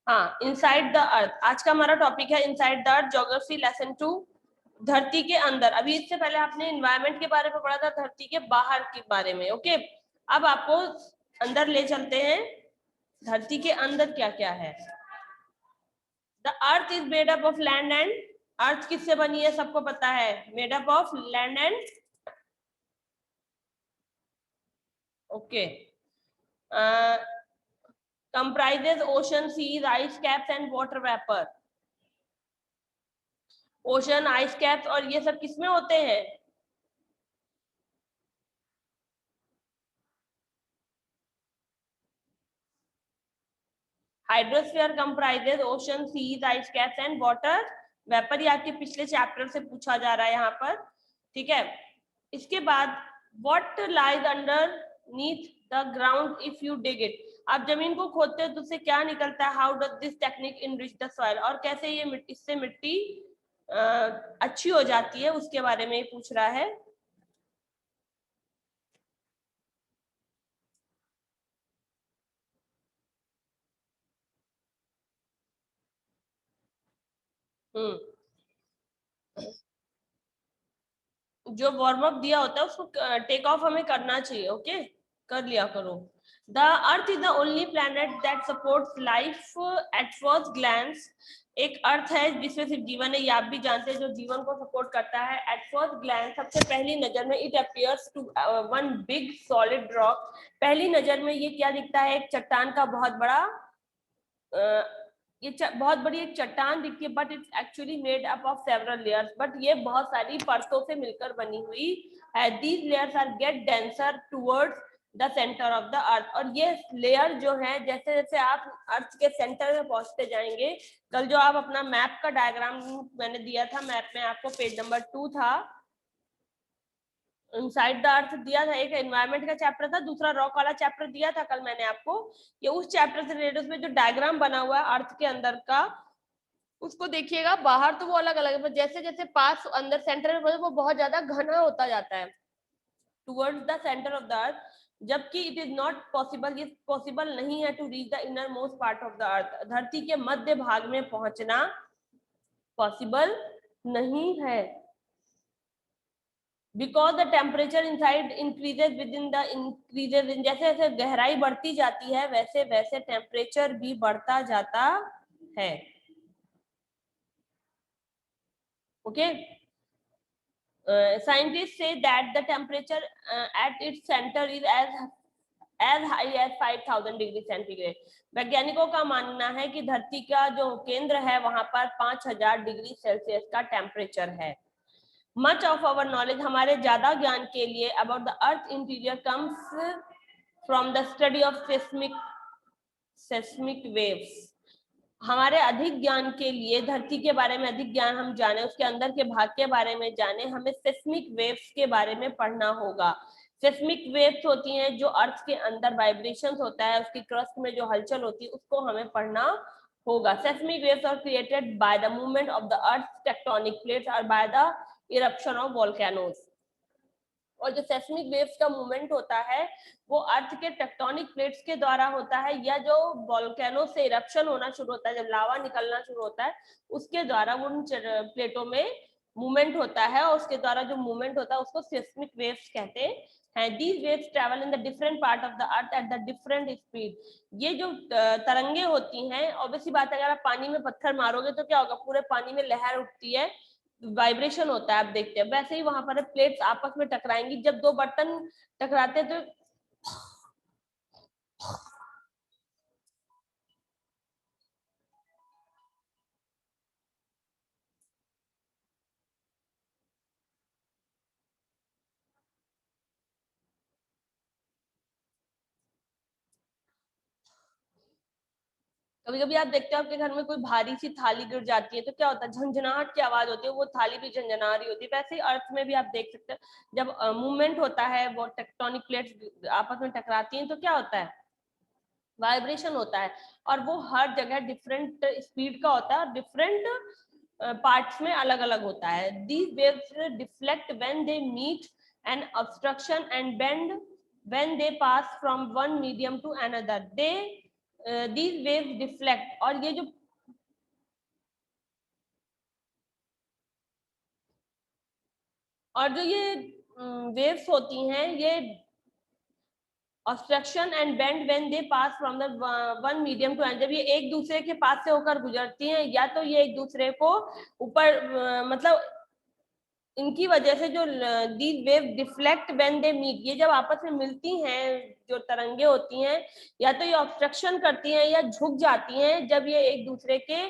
हाँ, inside the earth आज का हमारा टॉपिक है, inside the earth geography lesson 2, धरती के अंदर। अभी इससे पहले आपने एनवायरनमेंट के बारे में पढ़ा था, धरती के बाहर के बारे में। ओके, अब आपको अंदर ले चलते हैं, धरती के अंदर क्या क्या है। The earth is made up of land and, earth किससे बनी है सबको पता है, made up of land and, okay, comprises ocean, seas, ice caps and water vapor। Ocean, ice caps और ये सब किसमें होते हैं, hydrosphere comprises ocean, seas, ice caps and water vapour. ये आपके पिछले चैप्टर से पूछा जा रहा है यहाँ पर, ठीक है। इसके बाद what lies underneath the ground if you dig it, आप जमीन को खोदते हो तो उससे क्या निकलता है, how does this technique enrich the soil, और कैसे ये मिट्टी, इससे मिट्टी अच्छी हो जाती है, उसके बारे में पूछ रहा है। जो वार्म अप दिया होता है उसको टेक ऑफ हमें करना चाहिए, ओके, कर लिया करो। The earth is the only planet that supports life at first glance, एक अर्थ है जिसमें सिर्फ जीवन है, ये आप भी जानते हैं, जो जीवन को सपोर्ट करता है। एट फर्स्ट ग्लैंस, सबसे पहली नजर में, it appears to one big solid rock, पहली नजर में ये क्या दिखता है, एक चट्टान का बहुत बड़ा ये बहुत बड़ी एक चट्टान दिखती है, but it's actually made up of several layers, but ये बहुत सारी परतों से मिलकर बनी हुई है। These layers are get denser towards the centre of the earth, और ये लेयर जो है जैसे जैसे आप अर्थ के सेंटर में पहुंचते जाएंगे, कल जो आप अपना मैप का डायग्राम मैंने दिया था, मैप में आपको पेज नंबर 2 था, इनसाइड द अर्थ दिया था, एक एनवायरनमेंट का चैप्टर था, दूसरा रॉक वाला चैप्टर दिया था कल मैंने आपको, ये उस चैप्टर से रिलेटेड, उसमें जो डायग्राम बना हुआ है अर्थ के अंदर का, उसको देखिएगा। बाहर तो वो अलग अलग है, जैसे जैसे पास अंदर सेंटर में वो बहुत ज्यादा घना होता जाता है towards the centre of the earth, जबकि इट इज नॉट पॉसिबल, ये पॉसिबल नहीं है to reach the innermost part of the earth, धरती के मध्य भाग में पहुंचना पॉसिबल नहीं है। Because the temperature inside increases within the increases in, जैसे जैसे गहराई बढ़ती जाती है वैसे वैसे टेम्परेचर भी बढ़ता जाता है, okay. Scientists say that the temperature at its center is as high as 5000 degree centigrade. वैज्ञानिकों का मानना है कि धरती का जो केंद्र है वहां पर 5000 डिग्री सेल्सियस का टेम्परेचर है। मच ऑफ अवर नॉलेज, हमारे ज्यादा ज्ञान के लिए, about the earth interior comes from the study of seismic waves, हमारे अधिक ज्ञान के लिए, धरती के बारे में अधिक ज्ञान हम जाने, उसके अंदर के भाग के बारे में जाने, हमें सेस्मिक वेव्स के बारे में पढ़ना होगा। सेस्मिक वेव्स होती हैं जो अर्थ के अंदर वाइब्रेशंस होता है, उसकी क्रस्ट में जो हलचल होती है उसको हमें पढ़ना होगा। Seismic waves are created by the movement of the earth tectonic plates और by the eruption of volcanoes, और जो सेस्मिक वेव्स का मूवमेंट होता है वो अर्थ के टेक्टोनिक प्लेट्स के द्वारा होता है, या जो वोल्केनो से इरप्शन होना शुरू होता है, जब लावा निकलना शुरू होता है उसके द्वारा उन प्लेटों में मूवमेंट होता है, और उसके द्वारा जो मूवमेंट होता है उसको सेस्मिक वेव्स कहते हैं। These waves travel in the different part of the earth at the different speed, ये जो तरंगे होती हैं, ऑब्वियसली बात है, अगर आप पानी में पत्थर मारोगे तो क्या होगा, पूरे पानी में लहर उठती है, वाइब्रेशन होता है, आप देखते हैं। वैसे ही वहां पर प्लेट्स आपस में टकराएंगी, जब दो बर्तन टकराते हैं तो कभी कभी आप देखते हो आपके घर में कोई भारी सी थाली गिर जाती है तो क्या होता है, झंझनाहट की आवाज होती है, वो थाली भी झंझना रही होती है। वैसे ही अर्थ में भी आप देख सकते हैं, जब मूवमेंट होता है, वो टेक्टोनिक प्लेट्स आपस में टकराती हैं तो क्या होता है, वाइब्रेशन होता है, और वो हर जगह डिफरेंट स्पीड का होता है और डिफरेंट पार्ट्स में अलग अलग होता है। These waves deflect when they meet an obstruction and bend when they pass from one medium to another, they these waves deflect, और ये जो ये वेव्स होती हैं ये obstruction and bend when they pass from the one medium to and, जब ये एक दूसरे के पास से होकर गुजरती हैं या तो ये एक दूसरे को ऊपर मतलब इनकी वजह से जो these wave deflect when they meet, ये जब आपस में मिलती हैं जो तरंगे होती हैं या तो ये ऑब्स्ट्रक्शन करती हैं या झुक जाती हैं जब ये एक दूसरे के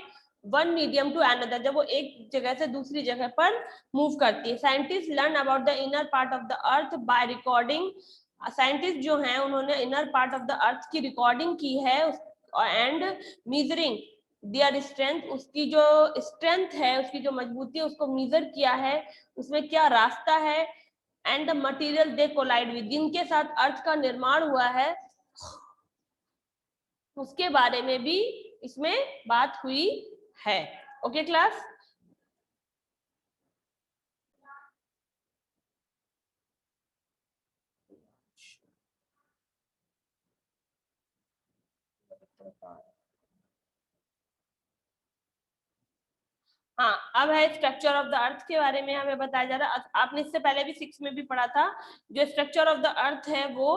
वन मीडियम टू अनदर, जब वो एक जगह से दूसरी जगह पर मूव करती है। Scientist learn about the inner part of the earth by recording, scientist जो हैं उन्होंने इनर पार्ट ऑफ द अर्थ की रिकॉर्डिंग की है एंड मीजरिंग देयर स्ट्रेंथ, उसकी जो स्ट्रेंथ है उसकी जो मजबूती है उसको मीजर किया है, उसमें क्या रास्ता है, and the material they collide with, जिनके साथ अर्थ का निर्माण हुआ है उसके बारे में भी इसमें बात हुई है। ओके क्लास, हाँ अब है स्ट्रक्चर ऑफ द अर्थ के बारे में हमें बताया जा रहा है। आपने इससे पहले भी 6 में भी पढ़ा था, जो स्ट्रक्चर ऑफ द अर्थ है वो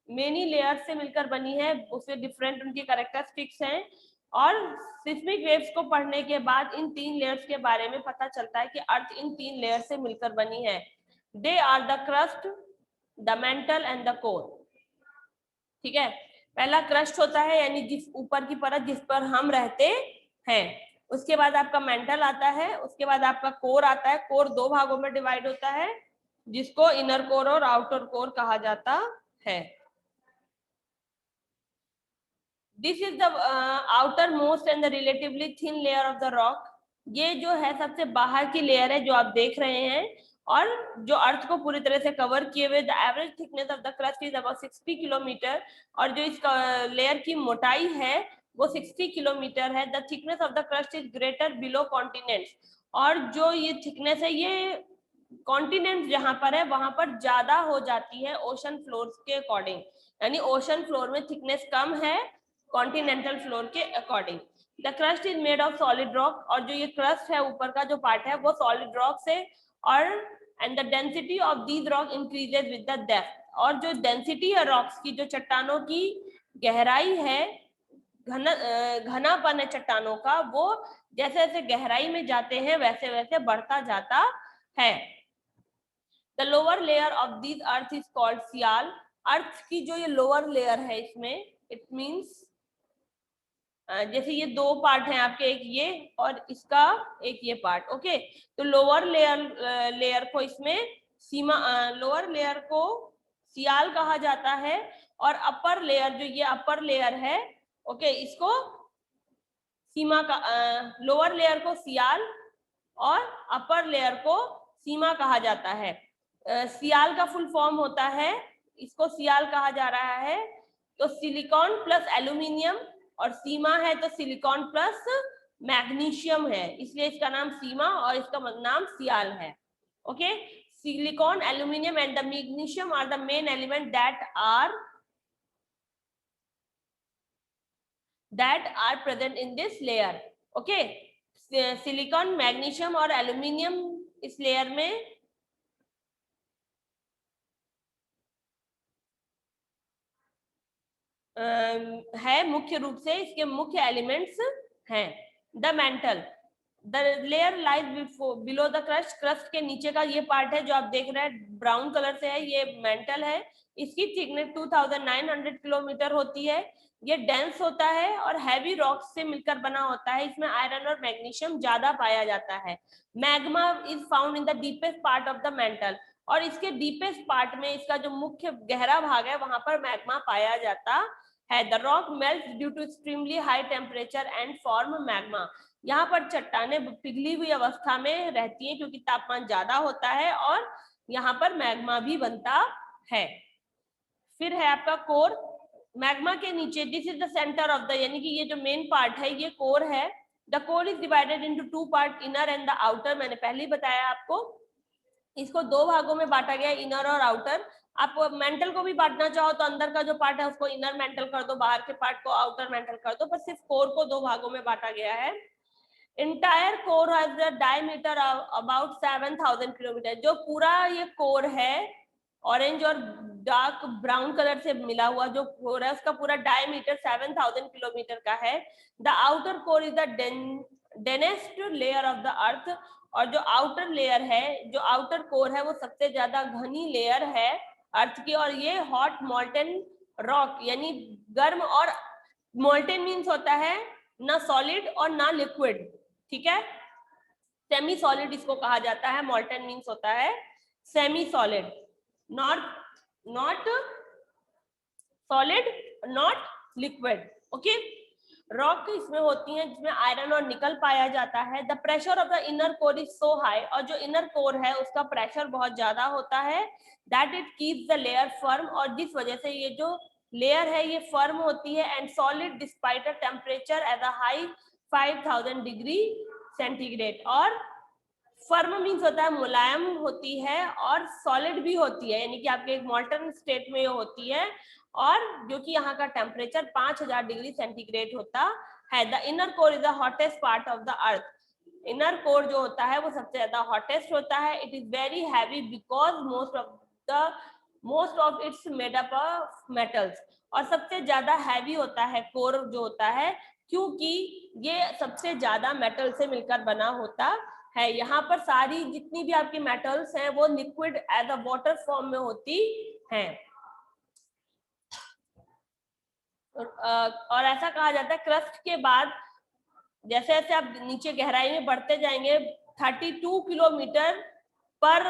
मेनी लेयर से मिलकर बनी है, उससे डिफरेंट उनकी कैरेक्टरिस्टिक्स हैं, और सिस्मिक वेव्स को पढ़ने के बाद इन 3 लेयर्स के बारे में पता चलता है कि अर्थ इन 3 लेयर से मिलकर बनी है। They are the crust, the mantle and the core. ठीक है, पहला क्रस्ट होता है यानी जिस ऊपर की परत जिस पर हम रहते हैं, उसके बाद आपका मेंटल आता है, उसके बाद आपका कोर आता है। कोर 2 भागों में डिवाइड होता है जिसको इनर कोर और आउटर कोर कहा जाता है। This is the outer most and the relatively thin layer of the rock, ये जो है सबसे बाहर की लेयर है जो आप देख रहे हैं और जो अर्थ को पूरी तरह से कवर किए हुए। The average thickness of the crust is about 60 kilometre, और जो इस लेयर की मोटाई है वो 60 किलोमीटर है। The thickness of the crust is greater below continents, और जो ये थिकनेस है ये कॉन्टिनेंट जहां पर है वहां पर ज्यादा हो जाती है ओशन फ्लोर के अकॉर्डिंग, यानी ओशन फ्लोर में थिकनेस कम है कॉन्टिनेंटल फ्लोर के according. The crust is made of solid rock, और जो ये क्रस्ट है ऊपर का जो पार्ट है वो सॉलिड रॉक से, और and the density of these rock increases with the depth, और जो डेंसिटी है रॉक्स की, जो चट्टानों की गहराई है, घनापन है चट्टानों का, वो जैसे जैसे गहराई में जाते हैं वैसे वैसे बढ़ता जाता है। The lower layer of this earth is called sial, earth की जो ये लोअर लेयर है इसमें इट मीन्स जैसे ये 2 पार्ट हैं आपके, एक ये और इसका एक ये पार्ट। ओके, तो लोअर लेयर को इसमें लोअर लेयर को सियाल कहा जाता है, और अपर लेयर जो ये अपर लेयर है, ओके, इसको सीमा का, लोअर लेयर को सियाल और अपर लेयर को सीमा कहा जाता है। सियाल का फुल फॉर्म होता है, इसको सियाल कहा जा रहा है तो सिलिकॉन प्लस एल्यूमिनियम, और सीमा है तो सिलिकॉन प्लस मैग्नीशियम है, इसलिए इसका नाम सीमा और इसका नाम सियाल है। Okay, silicon, aluminium and the magnesium are the main element that are present in this layer. Okay, silicon, magnesium और एल्यूमिनियम इस लेयर में है, मुख्य रूप से इसके मुख्य एलिमेंट्स हैं। The mantle, the layer lies below the crust, crust के नीचे का ये पार्ट है जो आप देख रहे हैं ब्राउन कलर से है, ये मेंटल है। इसकी थिकनेस 2900 किलोमीटर होती है। ये डेंस होता है और हैवी रॉक्स से मिलकर बना होता है, इसमें आयरन और मैग्नीशियम ज्यादा पाया जाता है। Magma is found in the deepest part of the mental, और इसके डीपेस्ट पार्ट में इसका जो मुख्य गहरा भाग है वहां पर मैग्मा पाया जाता है। The rock melt due to extremely high temperature and form magma, यहाँ पर चट्टानें पिघली हुई अवस्था में रहती हैं क्योंकि तापमान ज्यादा होता है और यहाँ पर मैग्मा भी बनता है। फिर है आपका कोर, मैग्मा के नीचे, this is the centre of the, यानी कि ये जो मेन पार्ट है ये कोर है। The core is divided into 2 part, inner and the outer, मैंने पहले ही बताया आपको, इसको 2 भागों में बांटा गया, इनर और आउटर। आप मेंटल को भी बांटना चाहो तो अंदर का जो पार्ट है उसको इनर मेंटल कर दो, बाहर के पार्ट को आउटर मेंटल कर दो, पर सिर्फ कोर को दो भागों में बांटा गया है। Entire core has the diameter about 7000 kilometre. जो पूरा ये कोर है, ऑरेंज और डार्क ब्राउन कलर से मिला हुआ जो कोर है, उसका पूरा डायमीटर 7000 किलोमीटर का है। The outer core is the densest layer of the earth. और जो आउटर लेयर है, जो आउटर कोर है, वो सबसे ज्यादा घनी लेयर है अर्थ की। और ये हॉट मोल्टेन रॉक, यानी गर्म, और मोल्टेन मीन्स होता है ना सॉलिड और ना लिक्विड, ठीक है, सेमी सॉलिड इसको कहा जाता है। मोल्टेन मीन्स होता है semi solid, not solid, not liquid. Okay, rock इसमें होती हैं जिसमें आयरन और निकल पाया जाता है। The pressure of the inner core is so high, और जो इनर कोर है उसका प्रेशर बहुत ज्यादा होता है, that it keeps the layer firm, और जिस वजह से ये जो लेयर है ये फर्म होती है, and solid despite a temperature at the high 5000 degree centigrade. और फर्म मीन्स होता है मुलायम होती है, और सॉलिड भी होती है, यानी कि आपके एक मॉल्टन स्टेट में होती है, और जो कि यहाँ का टेम्परेचर 5000 डिग्री सेंटीग्रेड होता है। The inner core is the hottest part of the earth. Inner core जो होता है वो सबसे ज्यादा हॉटेस्ट होता है। It is very heavy because most of its made up of metals. और सबसे ज्यादा हैवी होता है कोर जो होता है, क्योंकि ये सबसे ज्यादा मेटल से मिलकर बना होता है। यहाँ पर सारी जितनी भी आपकी मेटल्स हैं वो liquid as a water form में होती हैं। और ऐसा कहा जाता है क्रस्ट के बाद जैसे जैसे आप नीचे गहराई में बढ़ते जाएंगे, 32 किलोमीटर पर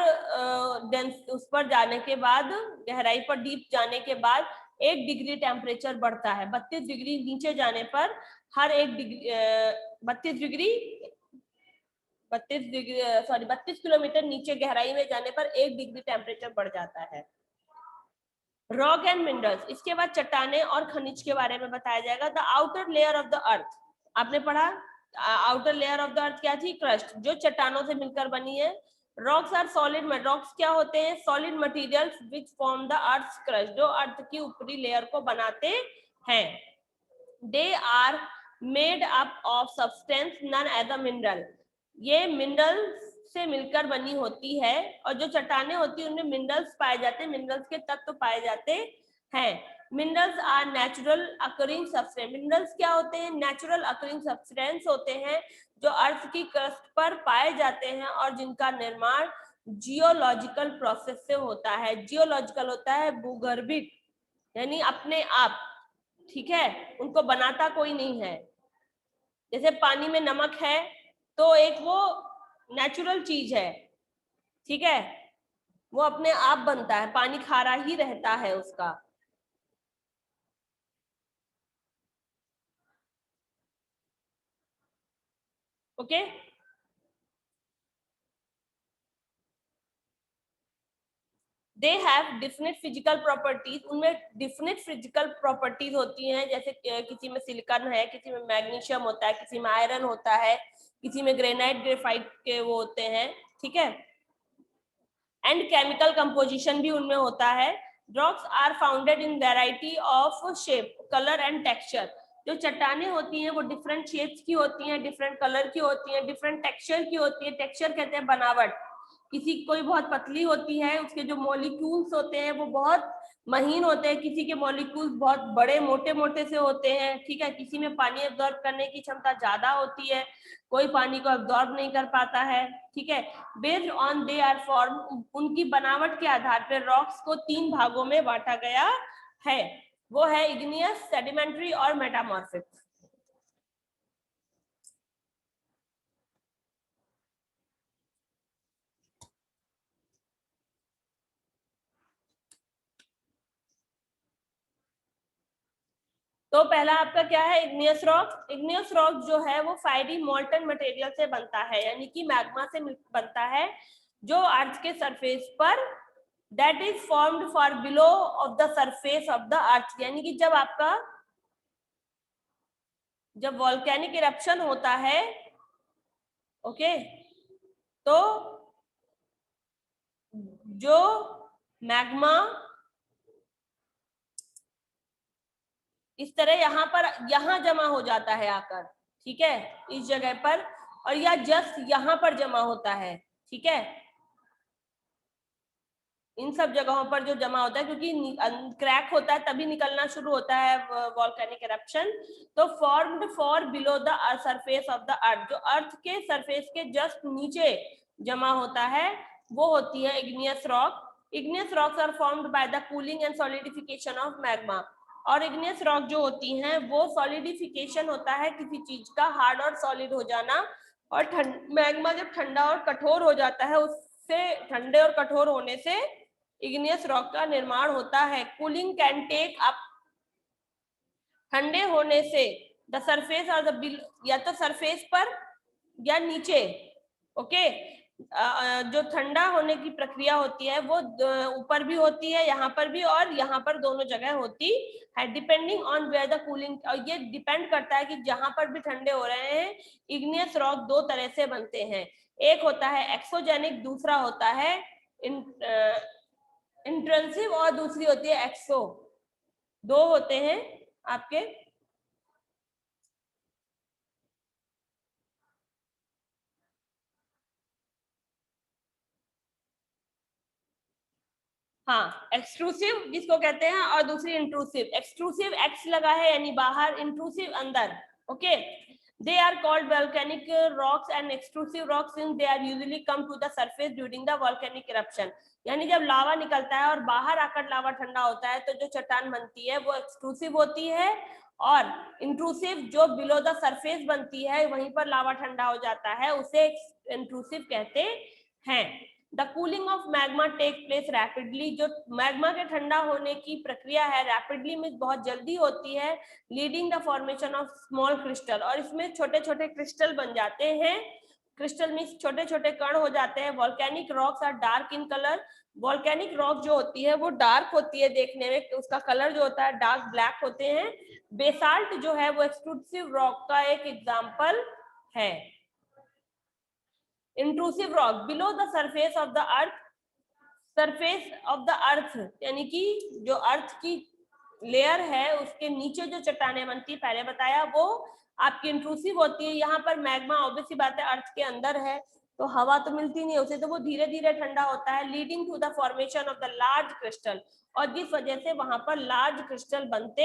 उस पर जाने के बाद, गहराई पर डीप जाने के बाद 1 डिग्री टेम्परेचर बढ़ता है। 32 डिग्री नीचे जाने पर हर 1 डिग्री 32 किलोमीटर नीचे गहराई में जाने पर 1 डिग्री टेम्परेचर बढ़ जाता है। रॉक एंड मिनरल्स, इसके बाद चट्टाने और खनिज के बारे में बताया जाएगा। The outer layer of the अर्थ, आपने पढ़ा आउटर लेयर ऑफ द अर्थ क्या थी? क्रस्ट, जो चट्टानों से मिलकर बनी है। रॉक्स आर सॉलिड, रॉक्स क्या होते हैं? Solid materials which form the earth crust, जो अर्थ की ऊपरी लेयर को बनाते हैं। They are made up of substance known as a mineral, ये मिनरल्स से मिलकर बनी होती है। और जो चट्टानें होती है उनमें मिनरल्स पाए जाते हैं, मिनरल्स के तत्व पाए जाते हैं। Minerals are natural occurring substance, minerals क्या होते हैं? नेचुरल अकरिंग सब्सटेंस होते हैं जो अर्थ की क्रस्ट पर पाए जाते हैं और जिनका निर्माण जियोलॉजिकल प्रोसेस से होता है। जियोलॉजिकल होता है भूगर्भिक, यानी अपने आप, ठीक है, उनको बनाता कोई नहीं है। जैसे पानी में नमक है तो एक वो नेचुरल चीज है, ठीक है, वो अपने आप बनता है, पानी खारा ही रहता है उसका। Okay, they have definite physical properties, उनमें डिफिनिट फिजिकल प्रॉपर्टीज होती हैं, जैसे किसी में सिलिकॉन है, किसी में मैग्नीशियम होता है, किसी में आयरन होता है, किसी में ग्रेनाइट ग्रेफाइट के वो होते हैं, ठीक है, एंड केमिकल कंपोजिशन भी उनमें होता है। Rocks are founded in variety of shape, colour and texture, जो चट्टानें होती हैं वो डिफरेंट शेप्स की होती हैं, डिफरेंट कलर की होती हैं, डिफरेंट टेक्सचर की होती है। टेक्सचर कहते हैं बनावट, किसी कोई बहुत पतली होती है, उसके जो मॉलिक्यूल्स होते हैं वो बहुत महीन होते हैं, किसी के मॉलिक्यूल्स बहुत बड़े मोटे मोटे से होते हैं, ठीक है, किसी में पानी एब्जॉर्ब करने की क्षमता ज्यादा होती है, कोई पानी को एब्जॉर्ब नहीं कर पाता है, ठीक है। Based on they are form, उनकी बनावट के आधार पर रॉक्स को 3 भागों में बांटा गया है, वो है इग्नियस, सेडिमेंट्री और मेटामॉर्फिक। तो पहला आपका क्या है? Igneous rock. इग्नियस रॉक जो है वो फायरी मोल्टन मटेरियल से बनता है, यानी कि मैग्मा से बनता है, जो अर्थ के सरफेस पर, that is formed for below of the surface of the अर्थ, यानी कि जब वॉल्केनिक इरप्शन होता है, ओके, तो जो मैग्मा इस तरह यहाँ जमा हो जाता है आकर, ठीक है, इस जगह पर, और या जस्ट यहाँ पर जमा होता है, ठीक है, इन सब जगहों पर जो जमा होता है, क्योंकि क्रैक होता है तभी निकलना शुरू होता है वॉल्केनिक एरप्शन। तो formed for below the surface of the अर्थ, जो अर्थ के सरफेस के जस्ट नीचे जमा होता है वो होती है igneous rock. Igneous rocks are formed by the cooling and solidification of magma. और इग्नियस रॉक जो होती हैं वो सॉलिडिफिकेशन होता है किसी चीज का, हार्ड और सॉलिड हो जाना, और मैग्मा जब ठंडा और कठोर हो जाता है, उससे ठंडे और कठोर होने से इग्नियस रॉक का निर्माण होता है। कूलिंग कैन टेक अप, ठंडे होने से द सरफेस और द, या तो सरफेस पर या नीचे, ओके, जो ठंडा होने की प्रक्रिया होती है वो ऊपर भी होती है, यहाँ पर भी, और यहाँ पर दोनों जगह होती है, depending on where the cooling. और ये डिपेंड करता है कि जहां पर भी ठंडे हो रहे हैं। इग्नियस रॉक दो तरह से बनते हैं, एक होता है एक्सोजेनिक, दूसरा होता है इंट्रेंसिव, और दूसरी होती है एक्सो। दो होते हैं आपके। हाँ, एक्सट्रूसिव जिसको कहते हैं, और दूसरी इंट्रूसिव। एक्सट्रूसिव एक्स लगा है यानी बाहर, इंट्रूसिव अंदर, okay. They are called volcanic rocks and extrusive rocks since they are usually come to the surface during the volcanic eruption। यानी जब लावा निकलता है और बाहर आकर लावा ठंडा होता है तो जो चट्टान बनती है वो एक्सट्रूसिव होती है, और इंट्रूसिव जो बिलो द सरफेस बनती है वहीं पर लावा ठंडा हो जाता है उसे इंट्रूसिव कहते हैं। The cooling of magma take place rapidly, जो मैग्मा के ठंडा होने की प्रक्रिया है रैपिडली में बहुत जल्दी होती है, leading the formation of small crystal, और इसमें छोटे छोटे क्रिस्टल बन जाते हैं। क्रिस्टल में छोटे छोटे कण हो जाते हैं। Volcanic rocks are dark in colour, volcanic rock जो होती है वो डार्क होती है देखने में, उसका कलर जो होता है डार्क ब्लैक होते हैं। बेसाल्ट जो है वो एक्सट्रूसिव रॉक का एक एग्जाम्पल है। Intrusive rock below the surface of the earth, surface of the अर्थ यानी कि जो अर्थ की लेयर है उसके नीचे जो चट्टानें बनती है, पहले बताया, वो आपकी इंट्रूसिव होती है। यहाँ पर मैग्मा ऑब्वियस सी बात है अर्थ के अंदर है तो हवा तो मिलती नहीं है उसे, तो वो धीरे धीरे ठंडा होता है, leading to the formation of the large crystal, और जिस वजह से वहां पर लार्ज क्रिस्टल बनते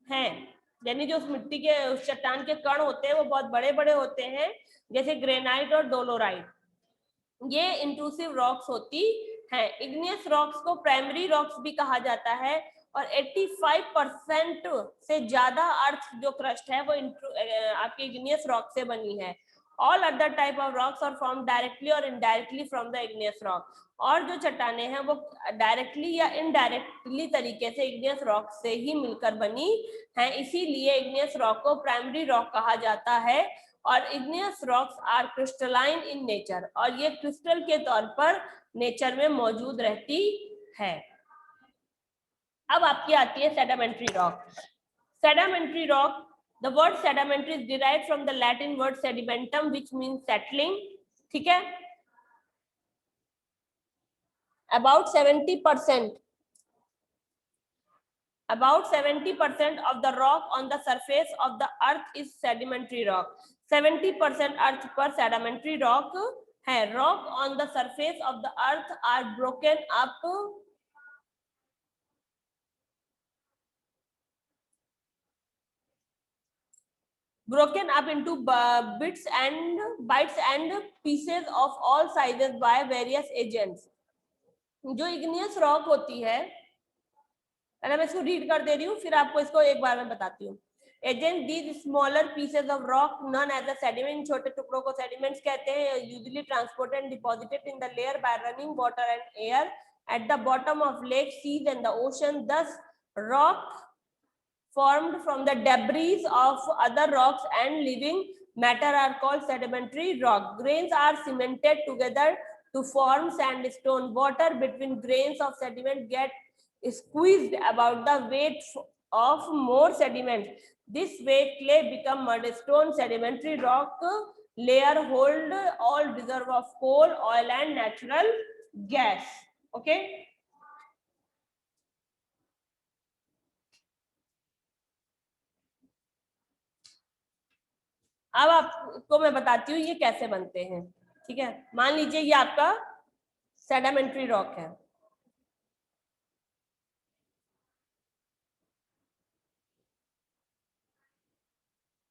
हैं। यानी जो उस मिट्टी के, उस चट्टान के कण होते हैं वो बहुत बड़े बड़े होते हैं, जैसे ग्रेनाइट और डोलोराइट, ये इंट्रूसिव रॉक्स होती हैं। इग्नियस रॉक्स को प्राइमरी रॉक्स भी कहा जाता है, और 85% से ज्यादा अर्थ जो क्रस्ट है वो आपके इग्नियस रॉक से बनी है। All other type of rocks are form directly और indirectly from the igneous rock, और जो चट्टाने हैं वो डायरेक्टली या इनडायरेक्टली तरीके से इग्नियस रॉक से ही मिलकर बनी है, इसीलिए इग्नियस रॉक को प्राइमरी रॉक कहा जाता है। और igneous rocks are crystalline in nature, और ये क्रिस्टल के तौर पर नेचर में मौजूद रहती है। अब आपकी आती है sedimentary rock. Sedimentary rock, the word sedimentary is derived from the Latin word sedimentum which means settling, ठीक है। about 70% of the rock on the surface of the earth is sedimentary rock। 70% अर्थ पर sedimentary rock है। rock on the surface of the earth are broken up into bites and pieces of all sizes by various agents। जो igneous rock होती है, पहले मैं इसको read कर दे रही हूँ फिर आपको इसको एक बार में बताती हूँ। Agent these smaller pieces of rock known as a sediment, छोटे टुकड़ों को सेडिमेंट्स कहते हैं, usually transported and deposited in the layer by running water and air at the bottom of lake, seas and the ocean. Thus rock formed from the debris of other rocks and living matter are called sedimentary rock। grains are cemented together to form sandstone। water between grains of sediment get squeezed about the weight of more sediment। this way clay become mudstone। sedimentary rock layer hold all reserve of coal, oil and natural gas, okay। अब आपको मैं बताती हूँ ये कैसे बनते हैं। ठीक है, मान लीजिए ये आपका सेडिमेंट्री रॉक है।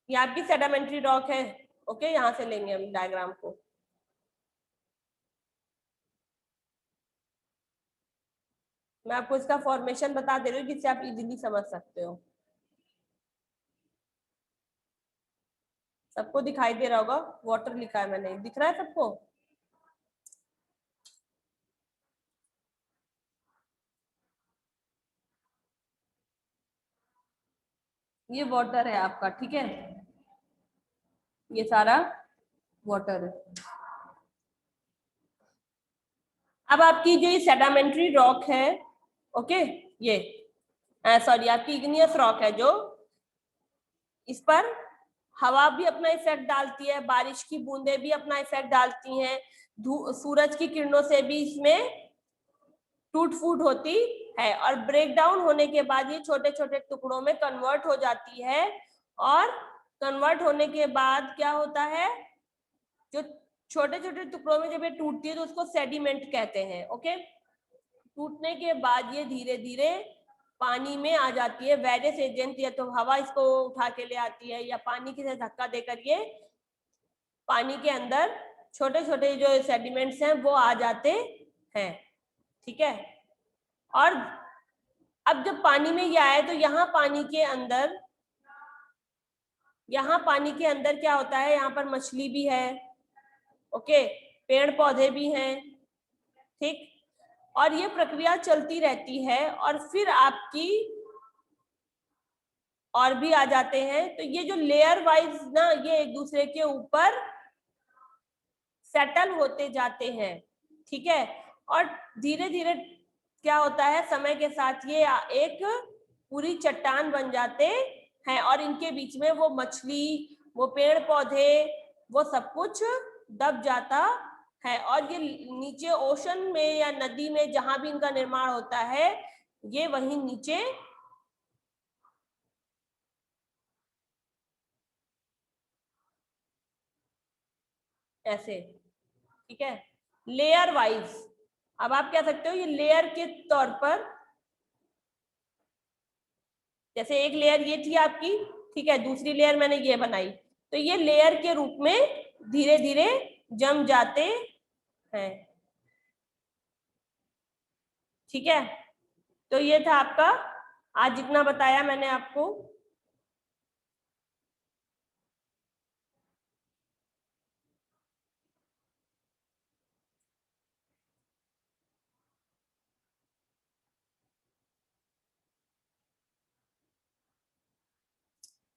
ये आपकी सेडिमेंट्री रॉक है। ओके, यहां से लेंगे हम डायग्राम को। मैं आपको इसका फॉर्मेशन बता दे रही हूँ जिससे आप इजीली समझ सकते हो। सबको दिखाई दे रहा होगा, वाटर लिखा है मैंने, दिख रहा है सबको? ये वाटर है आपका, ठीक है, ये सारा वाटर है। अब आपकी जो ये सेडिमेंट्री रॉक है, ओके, ये सॉरी आपकी इग्नियस रॉक है, जो इस पर हवा भी अपना इफेक्ट डालती है, बारिश की बूंदें भी अपना इफेक्ट डालती हैं, सूरज की किरणों से भी इसमें टूट फूट होती है, और ब्रेक डाउन होने के बाद ये छोटे छोटे टुकड़ों में कन्वर्ट हो जाती है। और कन्वर्ट होने के बाद क्या होता है, जो छोटे छोटे टुकड़ों में जब ये टूटती है तो उसको सेडिमेंट कहते हैं। ओके, टूटने के बाद ये धीरे धीरे पानी में आ जाती है, वेरियस एजेंट, या तो हवा इसको उठा के ले आती है, या पानी के साथ धक्का देकर ये पानी के अंदर छोटे छोटे जो सेडिमेंट्स हैं वो आ जाते हैं। ठीक है, और अब जब पानी में ये आए तो यहाँ पानी के अंदर, यहाँ पानी के अंदर क्या होता है, यहाँ पर मछली भी है, ओके, पेड़ पौधे भी हैं, ठीक, और ये प्रक्रिया चलती रहती है, और फिर आपकी और भी आ जाते हैं। तो ये जो लेयर वाइज ना, ये एक दूसरे के ऊपर सेटल होते जाते हैं। ठीक है, और धीरे धीरे क्या होता है, समय के साथ ये एक पूरी चट्टान बन जाते हैं, और इनके बीच में वो मछली, वो पेड़ पौधे, वो सब कुछ दब जाता है, और ये नीचे ओशन में या नदी में जहां भी इनका निर्माण होता है, ये वहीं नीचे ऐसे, ठीक है, लेयर वाइज। अब आप कह सकते हो ये लेयर के तौर पर, जैसे एक लेयर ये थी आपकी, ठीक है, दूसरी लेयर मैंने ये बनाई, तो ये लेयर के रूप में धीरे धीरे जम जाते हैं। ठीक है, तो ये था आपका आज जितना बताया मैंने आपको।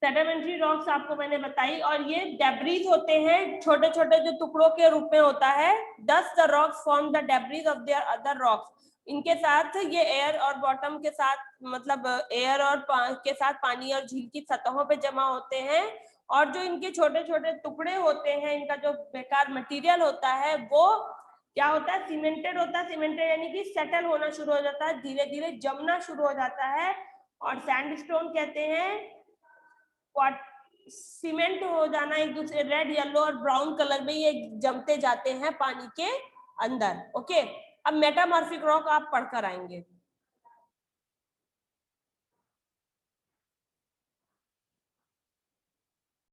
सेडिमेंट्री रॉक्स आपको मैंने बताई, और ये डेब्रीज होते हैं, छोटे छोटे जो टुकड़ों के रूप में होता है। दस the rocks form the debris of their other rocks. इनके साथ ये एयर और बॉटम के साथ, मतलब एयर और के साथ पानी और झील की सतहों पे जमा होते हैं, और जो इनके छोटे छोटे टुकड़े होते हैं, इनका जो बेकार मटेरियल होता है वो क्या होता है, सीमेंटेड होता है। सीमेंटेड यानी कि सेटल होना शुरू हो जाता है, धीरे धीरे जमना शुरू हो जाता है, और सैंडस्टोन कहते हैं सीमेंट हो जाना, एक दूसरे रेड येलो और ब्राउन कलर में ये जमते जाते हैं पानी के अंदर। ओके, अब मेटामॉर्फिक रॉक आप पढ़कर आएंगे।